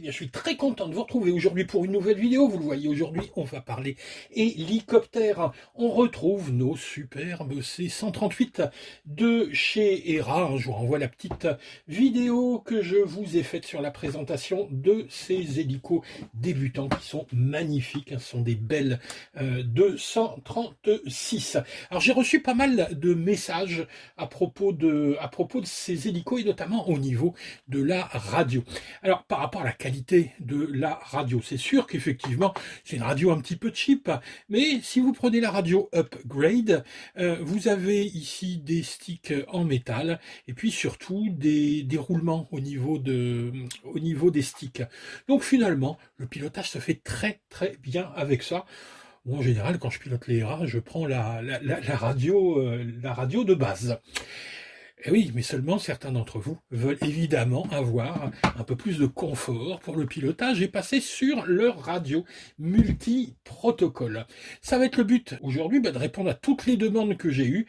bien, je suis très content de vous retrouver aujourd'hui pour une nouvelle vidéo. Vous le voyez, aujourd'hui, on va parler hélicoptère. On retrouve nos superbes C-138 de chez ERA. Je vous renvoie la petite vidéo que je vous ai faite sur la présentation de ces hélicos débutants qui sont magnifiques. Ce sont des belles 236. Alors, j'ai reçu pas mal de messages à propos de ces hélicos et notamment au niveau de la radio. Alors, par rapport à la qualité de la radio, c'est sûr qu'effectivement, c'est une radio un petit peu cheap, mais si vous prenez la radio Upgrade, vous avez ici des sticks en métal et puis surtout des roulements au niveau des sticks. Donc finalement, le pilotage se fait très très bien avec ça. Bon, en général, quand je pilote les ERA, je prends la radio de base. Et oui, mais seulement certains d'entre vous veulent évidemment avoir un peu plus de confort pour le pilotage et passer sur leur radio multi-protocole. Ça va être le but aujourd'hui, de répondre à toutes les demandes que j'ai eues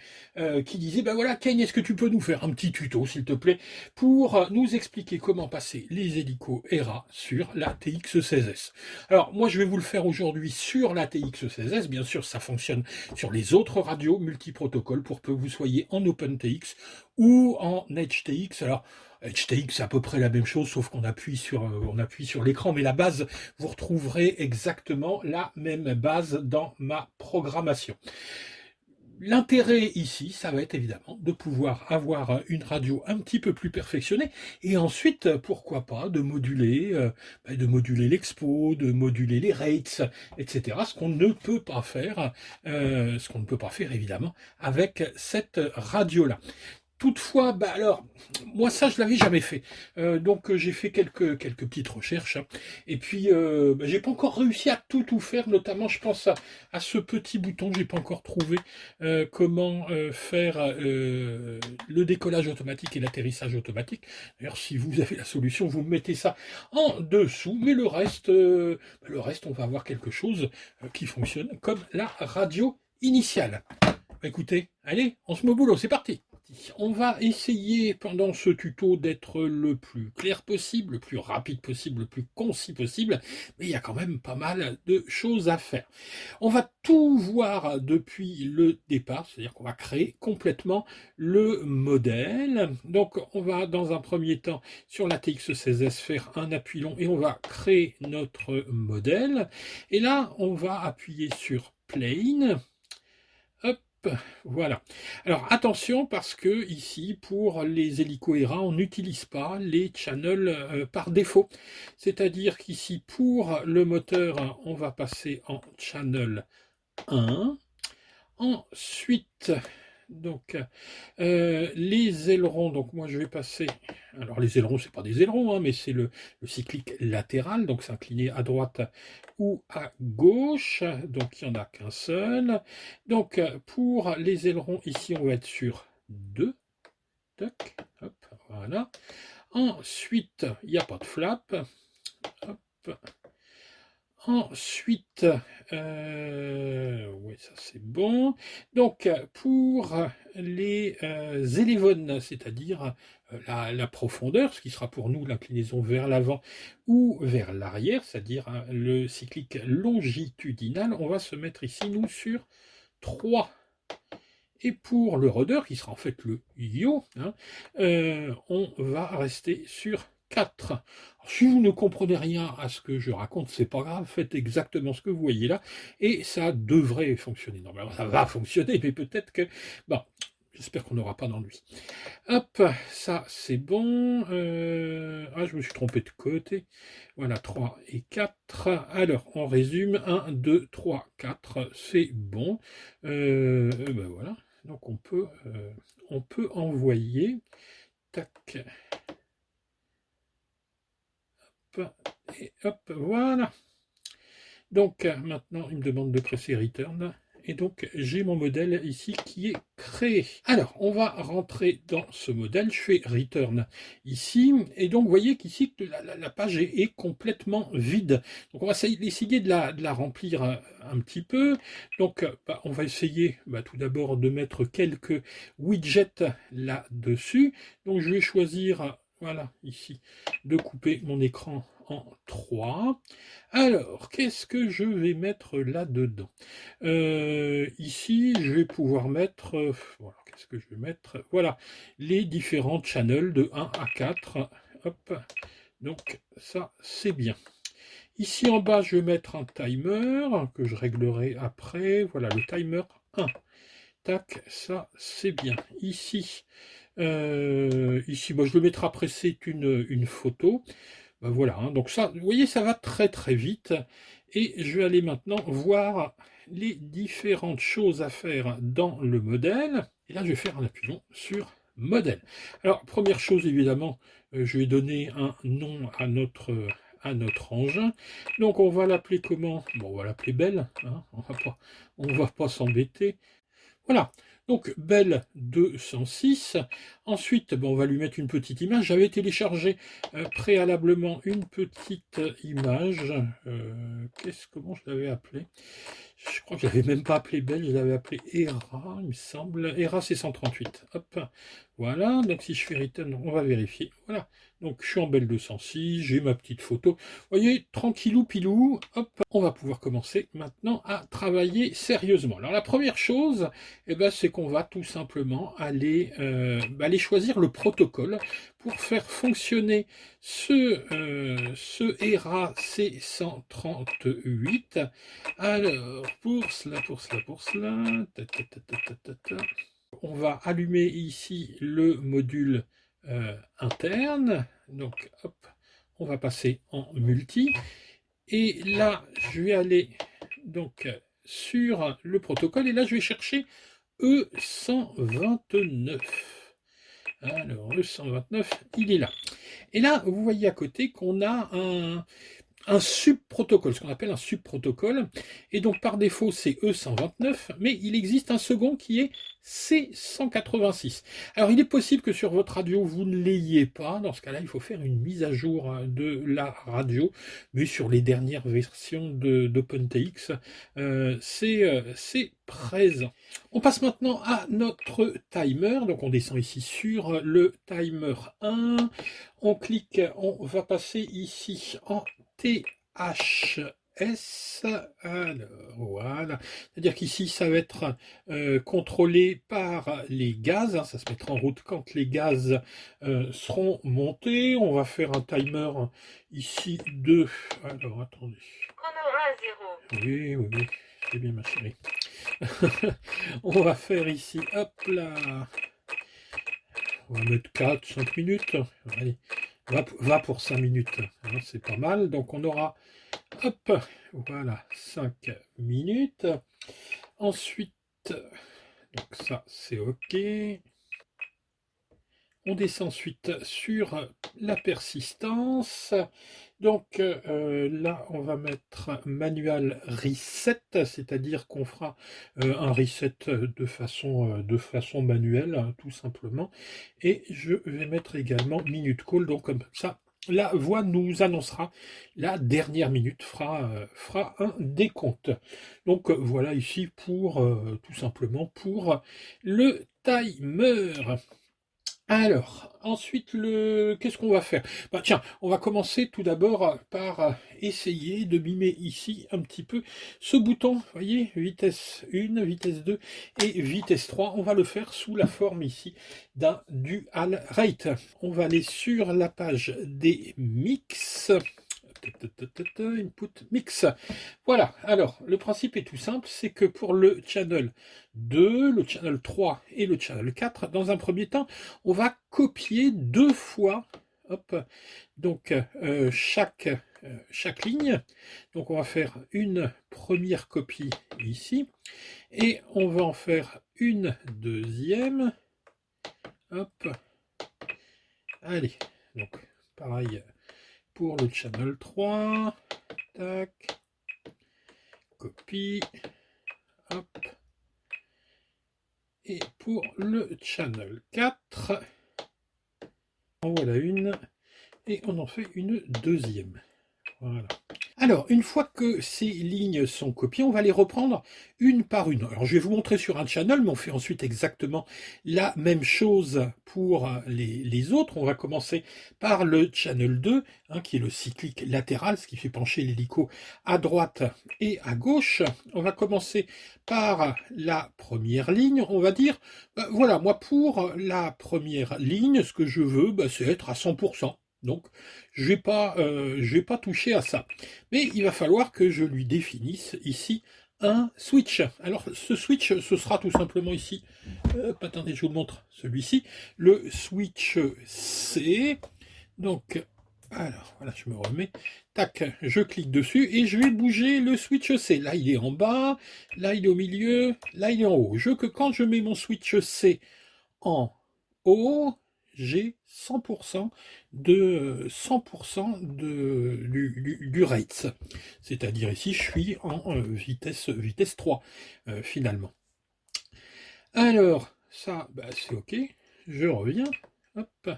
qui disaient, voilà Ken, est-ce que tu peux nous faire un petit tuto s'il te plaît pour nous expliquer comment passer les hélicos ERA sur la TX16S. Alors moi je vais vous le faire aujourd'hui sur la TX16S, bien sûr ça fonctionne sur les autres radios multi-protocoles pour que vous soyez en OpenTX ou en HTX. Alors, HTX, c'est à peu près la même chose, sauf qu'on appuie sur l'écran, mais la base, vous retrouverez exactement la même base dans ma programmation. L'intérêt ici, ça va être évidemment de pouvoir avoir une radio un petit peu plus perfectionnée et ensuite, pourquoi pas, de moduler l'expo, de moduler les rates, etc. Ce qu'on ne peut pas faire, évidemment avec cette radio-là. Toutefois, alors, moi ça je l'avais jamais fait, donc j'ai fait quelques petites recherches, et puis j'ai pas encore réussi à tout faire, notamment je pense à ce petit bouton que j'ai pas encore trouvé, comment faire le décollage automatique et l'atterrissage automatique. D'ailleurs, si vous avez la solution, vous mettez ça en dessous, mais le reste, on va avoir quelque chose qui fonctionne comme la radio initiale. Écoutez, allez, on se met au boulot, c'est parti. On va essayer pendant ce tuto d'être le plus clair possible, le plus rapide possible, le plus concis possible, mais il y a quand même pas mal de choses à faire. On va tout voir depuis le départ, c'est-à-dire qu'on va créer complètement le modèle. Donc on va dans un premier temps sur la TX16S faire un appui long et on va créer notre modèle. Et là on va appuyer sur Plane. Hop, voilà. Alors attention parce que ici pour les hélicos ERA on n'utilise pas les channels par défaut. C'est-à-dire qu'ici pour le moteur on va passer en channel 1. Ensuite, donc les ailerons, donc moi je vais passer, alors les ailerons c'est pas des ailerons, mais c'est le cyclique latéral, donc c'est incliné à droite ou à gauche, donc il n'y en a qu'un seul. Donc pour les ailerons ici on va être sur 2, toc, hop, voilà. Ensuite il n'y a pas de flap, hop. Ensuite, oui, ça c'est bon. Donc, pour les élevons, c'est-à-dire la profondeur, ce qui sera pour nous l'inclinaison vers l'avant ou vers l'arrière, c'est-à-dire le cyclique longitudinal, on va se mettre ici, nous, sur 3. Et pour le rudder, qui sera en fait le yaw, on va rester sur 4. Alors, si vous ne comprenez rien à ce que je raconte, c'est pas grave, faites exactement ce que vous voyez là, et ça devrait fonctionner. Normalement, ça va fonctionner, mais peut-être que... Bon, j'espère qu'on n'aura pas d'ennui. Hop, ça c'est bon. Je me suis trompé de côté. Voilà, 3 et 4. Alors, on résume. 1, 2, 3, 4, c'est bon. Voilà. Donc on peut envoyer. Tac. Hop, et hop, voilà. Donc maintenant, il me demande de presser Return. Et donc, j'ai mon modèle ici qui est créé. Alors, on va rentrer dans ce modèle. Je fais Return ici. Et donc, vous voyez qu'ici, la page est complètement vide. Donc, on va essayer de la remplir un petit peu. Donc, on va essayer tout d'abord de mettre quelques widgets là-dessus. Donc, je vais choisir voilà, ici, de couper mon écran en 3. Alors, qu'est-ce que je vais mettre là-dedans? Ici, je vais pouvoir mettre, voilà, qu'est-ce que je vais mettre? Voilà, les différents channels de 1 à 4. Hop, donc ça, c'est bien. Ici en bas, je vais mettre un timer que je réglerai après. Voilà, le timer 1. Tac, ça, c'est bien. Ici, moi, je le mettrai après, c'est une photo. Ben voilà, hein, donc ça, vous voyez, ça va très très vite. Et je vais aller maintenant voir les différentes choses à faire dans le modèle. Et là, je vais faire un appuyant sur modèle. Alors, première chose, évidemment, je vais donner un nom à notre engin. Donc, on va l'appeler comment? Bon, on va l'appeler Belle, hein, on va pas s'embêter. Voilà, donc Belle 206. Ensuite, on va lui mettre une petite image. J'avais téléchargé préalablement une petite image. Comment je l'avais appelée? Je crois que je l'avais même pas appelé Belle, je l'avais appelé Hera, il me semble. Hera C138. Hop, voilà. Donc si je fais return, on va vérifier. Voilà. Donc je suis en Belle 206, j'ai ma petite photo. Vous voyez, tranquillou pilou. Hop, on va pouvoir commencer maintenant à travailler sérieusement. Alors la première chose, c'est qu'on va tout simplement aller choisir le protocole pour faire fonctionner ce Hera C138. Alors, pour cela, on va allumer ici le module interne. Donc, hop, on va passer en multi. Et là, je vais aller donc sur le protocole. Et là, je vais chercher E129. Alors, E129, il est là. Et là, vous voyez à côté qu'on a un subprotocole, ce qu'on appelle un subprotocole. Et donc, par défaut, c'est E129, mais il existe un second qui est C186. Alors, il est possible que sur votre radio, vous ne l'ayez pas. Dans ce cas-là, il faut faire une mise à jour de la radio. Mais sur les dernières versions d'OpenTX, c'est présent. On passe maintenant à notre timer. Donc, on descend ici sur le timer 1. On clique, on va passer ici en THS. Alors, voilà. C'est-à-dire qu'ici, ça va être contrôlé par les gaz. Hein, ça se mettra en route quand les gaz seront montés. On va faire un timer ici de... Alors, attendez. Oui, oui, oui. C'est bien, ma chérie. On va faire ici, hop là. On va mettre 4-5 minutes. Allez, va pour 5 minutes. Alors, c'est pas mal. Donc, on aura, hop, voilà, 5 minutes. Ensuite, donc ça, c'est OK. On descend ensuite sur la persistance. Donc là, on va mettre manual reset, c'est-à-dire qu'on fera un reset de façon manuelle, hein, tout simplement. Et je vais mettre également minute call, donc comme ça, la voix nous annoncera la dernière minute, fera un décompte. Donc voilà ici pour tout simplement pour le timer. Alors, ensuite, qu'est-ce qu'on va faire? Tiens, on va commencer tout d'abord par essayer de mimer ici un petit peu ce bouton, vous voyez, vitesse 1, vitesse 2 et vitesse 3. On va le faire sous la forme ici d'un dual rate. On va aller sur la page des mix. Input mix. Voilà, alors le principe est tout simple, c'est que pour le channel 2, le channel 3 et le channel 4, dans un premier temps, on va copier 2 fois hop, donc chaque ligne. Donc on va faire une première copie ici et on va en faire une deuxième. Hop. Allez, donc pareil pour le channel 3, tac, copie, hop, et pour le channel 4, en voilà une, et on en fait une deuxième. Voilà. Alors, une fois que ces lignes sont copiées, on va les reprendre une par une. Alors, je vais vous montrer sur un channel, mais on fait ensuite exactement la même chose pour les autres. On va commencer par le channel 2, hein, qui est le cyclique latéral, ce qui fait pencher l'hélico à droite et à gauche. On va commencer par la première ligne. On va dire, voilà, moi pour la première ligne, ce que je veux, c'est être à 100%. Donc, je vais pas toucher à ça. Mais il va falloir que je lui définisse ici un switch. Alors ce switch, ce sera tout simplement ici, attendez, je vous le montre, celui-ci, le switch C. Donc, alors voilà, je me remets, tac, je clique dessus et je vais bouger le switch C. Là il est en bas, là il est au milieu, là il est en haut. Je veux que quand je mets mon switch C en haut, j'ai 100% du rates. C'est-à-dire ici, je suis en vitesse 3, finalement. Alors, ça, c'est OK. Je reviens. Hop.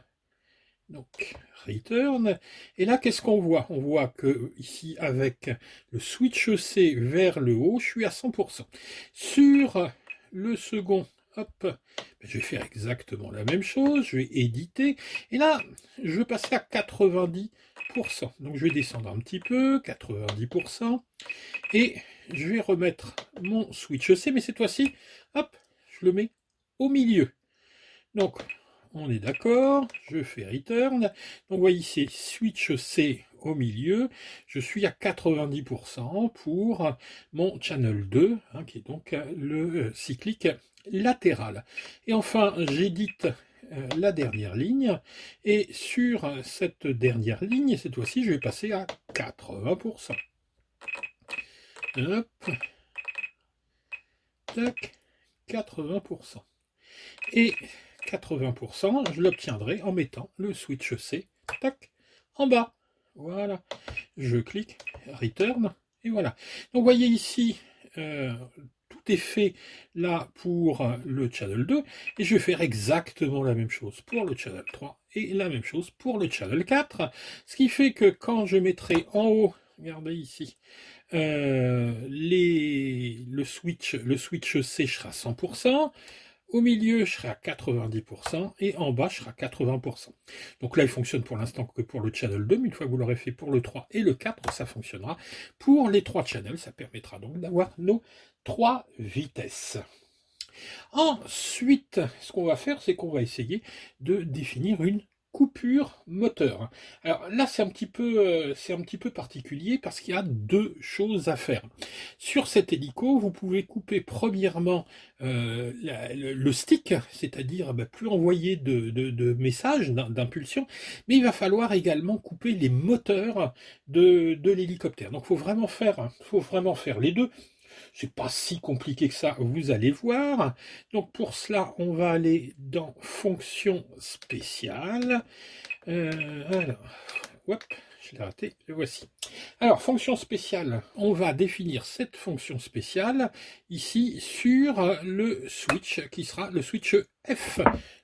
Donc, return. Et là, qu'est-ce qu'on voit? On voit que ici, avec le switch C vers le haut, je suis à 100%. Sur le second, hop, je vais faire exactement la même chose. Je vais éditer. Et là, je vais passer à 90%. Donc, je vais descendre un petit peu, 90%. Et je vais remettre mon switch C, mais cette fois-ci, hop, je le mets au milieu. Donc, on est d'accord, je fais return. Donc, vous voyez ici, switch C au milieu, je suis à 90% pour mon channel 2, hein, qui est donc le cyclique latéral. Et enfin, j'édite la dernière ligne, et sur cette dernière ligne, cette fois-ci, je vais passer à 80%. Hop, tac, 80%. Et 80%, je l'obtiendrai en mettant le switch C, tac, en bas. Voilà. Je clique, return, et voilà. Donc, vous voyez ici, tout est fait là pour le channel 2, et je vais faire exactement la même chose pour le channel 3, et la même chose pour le channel 4, ce qui fait que quand je mettrai en haut, regardez ici, le switch C sera 100%, au milieu, je serai à 90% et en bas, je serai à 80%. Donc là, il fonctionne pour l'instant que pour le channel 2, mais une fois que vous l'aurez fait pour le 3 et le 4, ça fonctionnera pour les 3 channels. Ça permettra donc d'avoir nos 3 vitesses. Ensuite, ce qu'on va faire, c'est qu'on va essayer de définir une coupure moteur. Alors là, c'est un petit peu particulier parce qu'il y a deux choses à faire. Sur cet hélico, vous pouvez couper premièrement le stick, c'est-à-dire plus envoyer de messages, d'impulsions, mais il va falloir également couper les moteurs de l'hélicoptère. Donc, faut vraiment faire les deux. C'est pas si compliqué que ça, vous allez voir. Donc pour cela, on va aller dans fonction spéciale. Alors, hop, je l'ai raté, le voici. Alors, fonction spéciale, on va définir cette fonction spéciale ici sur le switch qui sera le switch F.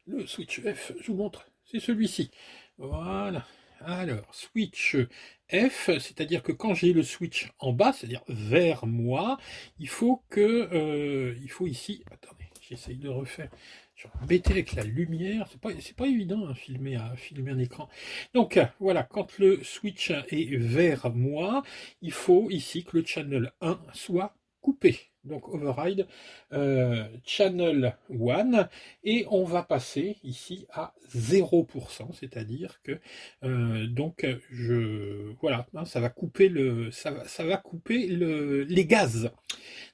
Le switch F, je vous montre, c'est celui-ci. Voilà. Alors, switch F, c'est-à-dire que quand j'ai le switch en bas, c'est-à-dire vers moi, il faut ici, attendez, j'essaye de refaire, je vais embêter avec la lumière, c'est pas évident à filmer un écran. Donc voilà, quand le switch est vers moi, il faut ici que le channel 1 soit coupé. Donc override channel 1 et on va passer ici à 0%, c'est-à-dire que voilà, hein, ça va couper les gaz.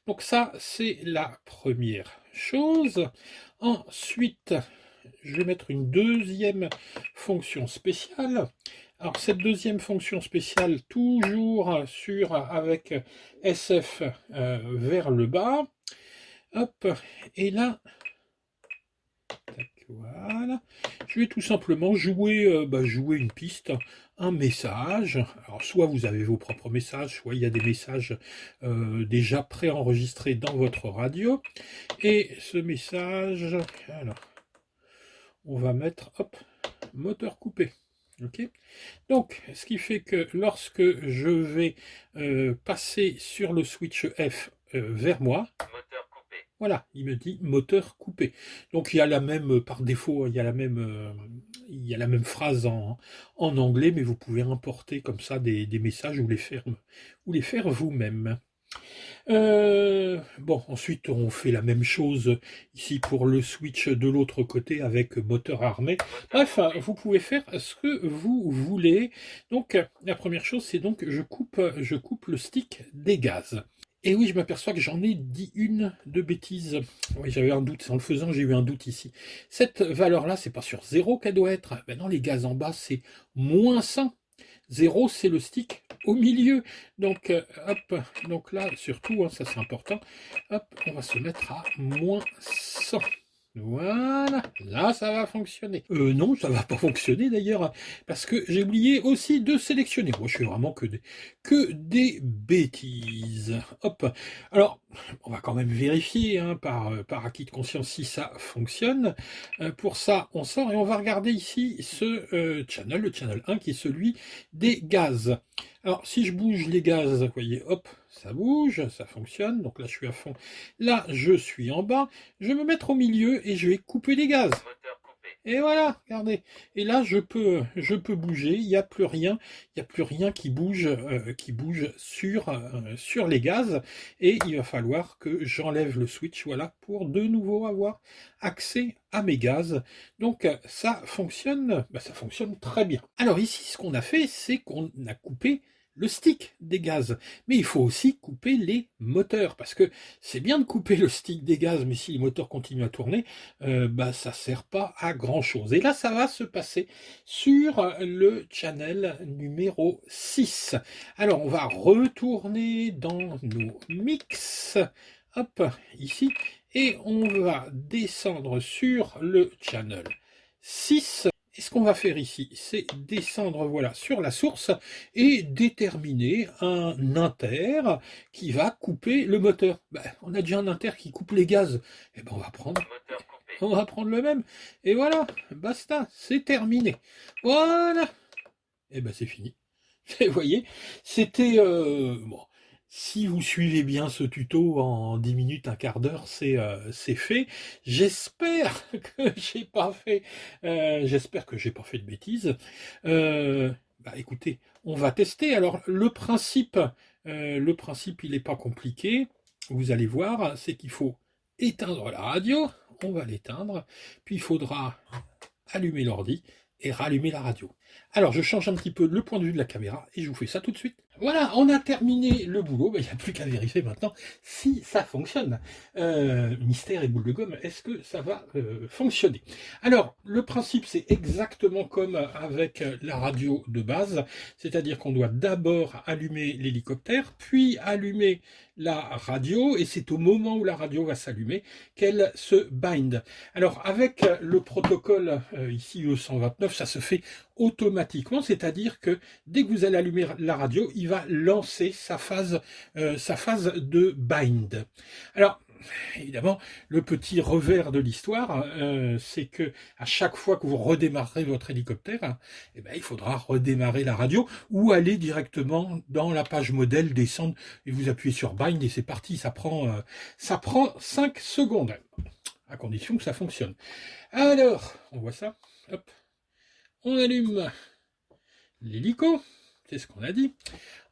Donc ça, c'est la première chose. Ensuite, je vais mettre une deuxième fonction spéciale. Alors cette deuxième fonction spéciale, toujours avec SF vers le bas. Hop, et là, voilà, je vais tout simplement jouer une piste, un message. Alors soit vous avez vos propres messages, soit il y a des messages déjà préenregistrés dans votre radio. Et ce message, alors, on va mettre, hop, moteur coupé. Ok. Donc, ce qui fait que lorsque je vais passer sur le switch F vers moi, voilà, il me dit moteur coupé. Donc il y a la même, par défaut, il y a la même phrase en anglais, mais vous pouvez importer comme ça des messages ou les faire vous-même. Bon, ensuite on fait la même chose ici pour le switch de l'autre côté avec moteur armé. Bref, vous pouvez faire ce que vous voulez. Donc la première chose, c'est donc je coupe le stick des gaz. Et oui, je m'aperçois que j'en ai dit une de bêtise. Oui, j'avais un doute, en le faisant, j'ai eu un doute ici. Cette valeur-là, c'est pas sur 0 qu'elle doit être. Ben non, les gaz en bas, c'est moins 100. 0, c'est le stick au milieu. Donc, hop, donc là, surtout, hein, ça c'est important, hop, on va se mettre à moins 100. Voilà, là ça va fonctionner. Non, ça va pas fonctionner d'ailleurs, parce que j'ai oublié aussi de sélectionner. Moi, je suis vraiment que des bêtises. Hop. Alors, on va quand même vérifier hein, par acquis de conscience si ça fonctionne. Pour ça, on sort et on va regarder ici ce channel, le channel 1 qui est celui des gaz. Alors, si je bouge les gaz, vous voyez, hop, ça bouge, ça fonctionne. Donc là, je suis à fond. Là, je suis en bas. Je vais me mettre au milieu et je vais couper les gaz. Et voilà, regardez. Et là, je peux bouger. Il n'y a plus rien qui bouge sur les gaz. Et il va falloir que j'enlève le switch, voilà, pour de nouveau avoir accès à mes gaz. Donc, ça fonctionne très bien. Alors ici, ce qu'on a fait, c'est qu'on a coupé le stick des gaz. Mais il faut aussi couper les moteurs, parce que c'est bien de couper le stick des gaz, mais si les moteurs continuent à tourner, ça sert pas à grand chose. Et là, ça va se passer sur le channel numéro 6. Alors, on va retourner dans nos mix, hop, ici, et on va descendre sur le channel 6. Et ce qu'on va faire ici, c'est descendre voilà, sur la source et déterminer un inter qui va couper le moteur. On a déjà un inter qui coupe les gaz. Et on va prendre le même. Et voilà, basta, c'est terminé. Voilà. Et c'est fini. Vous voyez, c'était bon. Si vous suivez bien ce tuto en 10 minutes, un quart d'heure, c'est fait. J'espère que j'ai pas fait de bêtises. Écoutez, on va tester. Alors le principe, il n'est pas compliqué. Vous allez voir, c'est qu'il faut éteindre la radio. On va l'éteindre. Puis il faudra allumer l'ordi et rallumer la radio. Alors, je change un petit peu le point de vue de la caméra et je vous fais ça tout de suite. Voilà, on a terminé le boulot. Il n'y a plus qu'à vérifier maintenant si ça fonctionne. Mystère et boule de gomme, est-ce que ça va fonctionner? Alors, le principe, c'est exactement comme avec la radio de base, c'est-à-dire qu'on doit d'abord allumer l'hélicoptère, puis allumer la radio, et c'est au moment où la radio va s'allumer qu'elle se bind. Alors, avec le protocole ici E129, ça se fait automatiquement, c'est-à-dire que dès que vous allez allumer la radio, il va lancer sa phase de bind. Alors, évidemment, le petit revers de l'histoire, c'est que à chaque fois que vous redémarrerez votre hélicoptère, il faudra redémarrer la radio ou aller directement dans la page modèle, descendre et vous appuyez sur bind et c'est parti. Ça prend 5 secondes, à condition que ça fonctionne. Alors, on voit ça. Hop. On allume l'hélico, c'est ce qu'on a dit.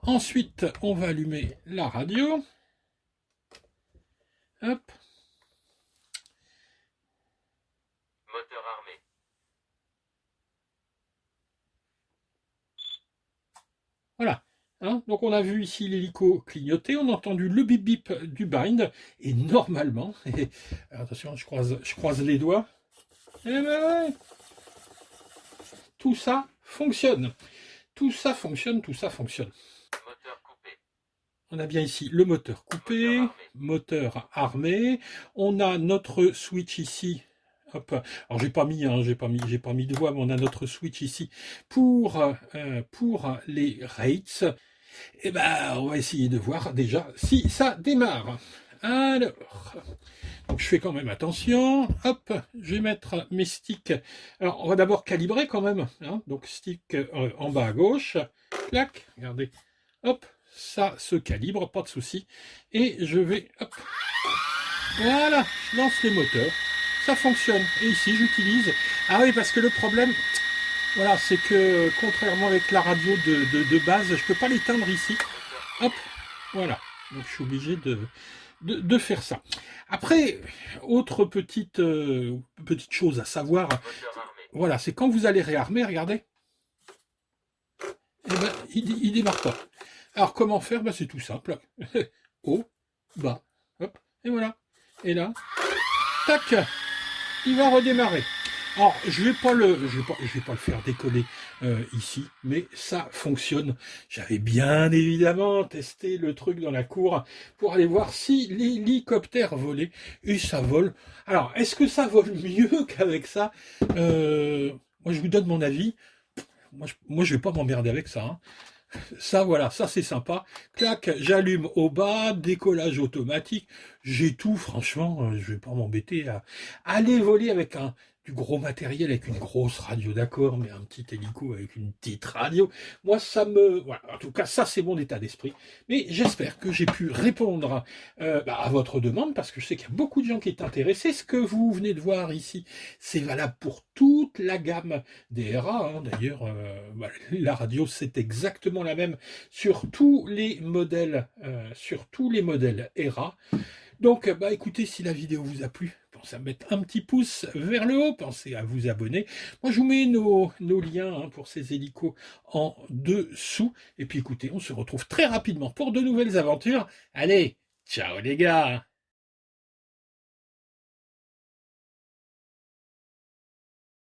Ensuite, on va allumer la radio. Hop. Moteur armé. Voilà. Hein, donc on a vu ici l'hélico clignoter, on a entendu le bip bip du bind, et normalement, attention, je croise les doigts, ouais, tout ça fonctionne. Tout ça fonctionne. Moteur coupé. On a bien ici le moteur coupé, moteur armé. On a notre switch ici. Hop. Alors j'ai pas mis de voix, mais on a notre switch ici pour les rates. On va essayer de voir déjà si ça démarre. Alors, donc je fais quand même attention. Hop, je vais mettre mes sticks. Alors, on va d'abord calibrer quand même. Hein. Donc, stick en bas à gauche. Clac, regardez. Hop, ça se calibre, pas de souci. Et je vais, hop, voilà, je lance les moteurs. Ça fonctionne. Et ici, j'utilise. Ah oui, parce que le problème, voilà, c'est que contrairement avec la radio de base, je peux pas l'éteindre ici. Hop, voilà. Donc, je suis obligé de faire ça. Après, autre petite chose à savoir, Moteur armé. voilà, c'est quand vous allez réarmer, regardez, eh ben, il démarre pas. Alors, comment faire? Ben, c'est tout simple. Haut, bas, hop, et voilà. Et là, tac, il va redémarrer. Alors, je vais pas le faire décoller ici, mais ça fonctionne. J'avais bien évidemment testé le truc dans la cour pour aller voir si l'hélicoptère volait, et ça vole. Alors, est-ce que ça vole mieux qu'avec ça? Moi, je vous donne mon avis. Moi, je vais pas m'emmerder avec ça. Hein. Ça, voilà, ça c'est sympa. Clac, j'allume au bas, décollage automatique. J'ai tout, franchement, je vais pas m'embêter à aller voler avec du gros matériel, avec une grosse radio, d'accord, mais un petit hélico avec une petite radio. Moi, voilà, en tout cas, ça c'est mon état d'esprit. Mais j'espère que j'ai pu répondre à votre demande, parce que je sais qu'il y a beaucoup de gens qui sont intéressés. Ce que vous venez de voir ici, c'est valable pour toute la gamme des RA. Hein. D'ailleurs, la radio, c'est exactement la même sur tous les modèles, ERA. Donc, écoutez, si la vidéo vous a plu, pensez à mettre un petit pouce vers le haut, pensez à vous abonner. Moi, je vous mets nos liens pour ces hélicos en dessous. Et puis, écoutez, on se retrouve très rapidement pour de nouvelles aventures. Allez, ciao les gars!